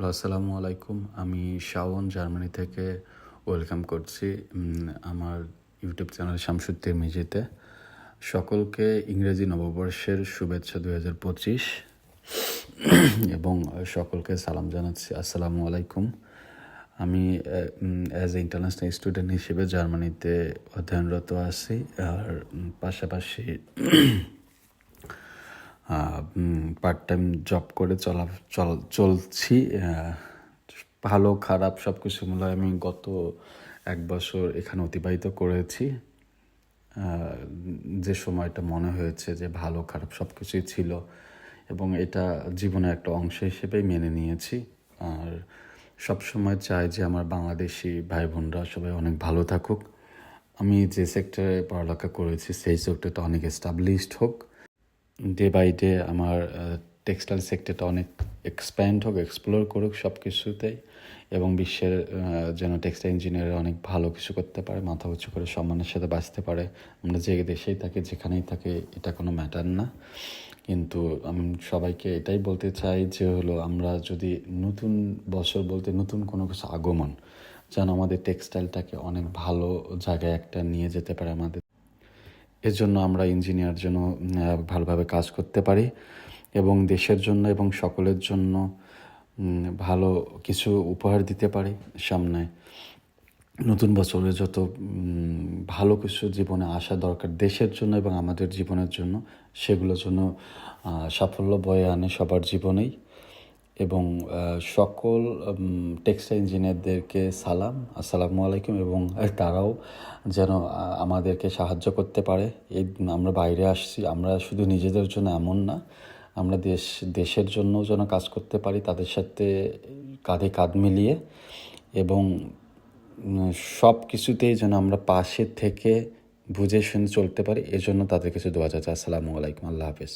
Hello, আসসালামু আলাইকুম। আমি শাওন জার্মানি থেকে ওয়েলকাম করছি আমার ইউটিউব চ্যানেল শামসুদ্দিন মিজিতে। সকলকে ইংরেজি নববর্ষের শুভেচ্ছা 2025 এবং সকলকে সালাম জানাচ্ছি, আসসালামু আলাইকুম। আমি অ্যাজ এ ইন্টারন্যাশনাল স্টুডেন্ট হিসেবে জার্মানিতে অধ্যয়নরত আছি, আর পাশাপাশি পার্ট টাইম জব করে চলছি। ভালো খারাপ সব কিছু মিলে আমি গত 1 বছর এখানে অতিবাহিত করেছি। যে সময়টা মনে হয়েছে যে ভালো খারাপ সব কিছুই ছিল, এবং এটা জীবনের একটা অংশ হিসেবেই মেনে নিয়েছি। আর সবসময় চাই যে আমার বাংলাদেশি ভাই বোনরা সবাই অনেক ভালো থাকুক। আমি যে সেক্টরে পড়ালেখা করেছি সেই সেক্টরটা অনেক এস্টাবলিশড হোক। ডে বাই ডে আমার টেক্সটাইল সেক্টরটা অনেক এক্সপ্যান্ড হোক, এক্সপ্লোর করুক সব কিছুতেই, এবং বিশ্বের যেন টেক্সটাইল ইঞ্জিনিয়ার অনেক ভালো কিছু করতে পারে, মাথা উঁচু করে সম্মানের সাথে বাঁচতে পারে। আমরা যে দেশেই থাকি, যেখানেই থাকি, এটা কোনো ম্যাটার না। কিন্তু আমি সবাইকে এটাই বলতে চাই যে আমরা যদি নতুন বছর বলতে নতুন কোনো কিছু আগমন যেন আমাদের টেক্সটাইলটাকে অনেক ভালো জায়গায় একটা নিয়ে যেতে পারে আমাদের। এর জন্য আমরা ইঞ্জিনিয়ার যেন ভালোভাবে কাজ করতে পারি এবং দেশের জন্য এবং সকলের জন্য ভালো কিছু উপহার দিতে পারি সামনে। নতুন বছরে যত ভালো কিছু জীবনে আসা দরকার দেশের জন্য এবং আমাদের জীবনের জন্য, সেগুলোর জন্য সাফল্য বয়ে আনে সবার জীবনেই। এবং সকল টেক্সটাইল ইঞ্জিনিয়ারদেরকে সালাম, আসসালামু আলাইকুম, এবং তারাও যেন আমাদেরকে সাহায্য করতে পারে। এই আমরা বাইরে আসছি, আমরা শুধু নিজেদের জন্য এমন না, আমরা দেশের জন্যও যেন কাজ করতে পারি তাদের সাথে কাঁধে কাঁধ মিলিয়ে, এবং সব কিছুতেই যেন আমরা পাশে থেকে বুঝে শুনে চলতে পারি। এজন্য তাদের কাছে দোয়া চাচ্ছি। আসসালামু আলাইকুম, আল্লাহ হাফেজ।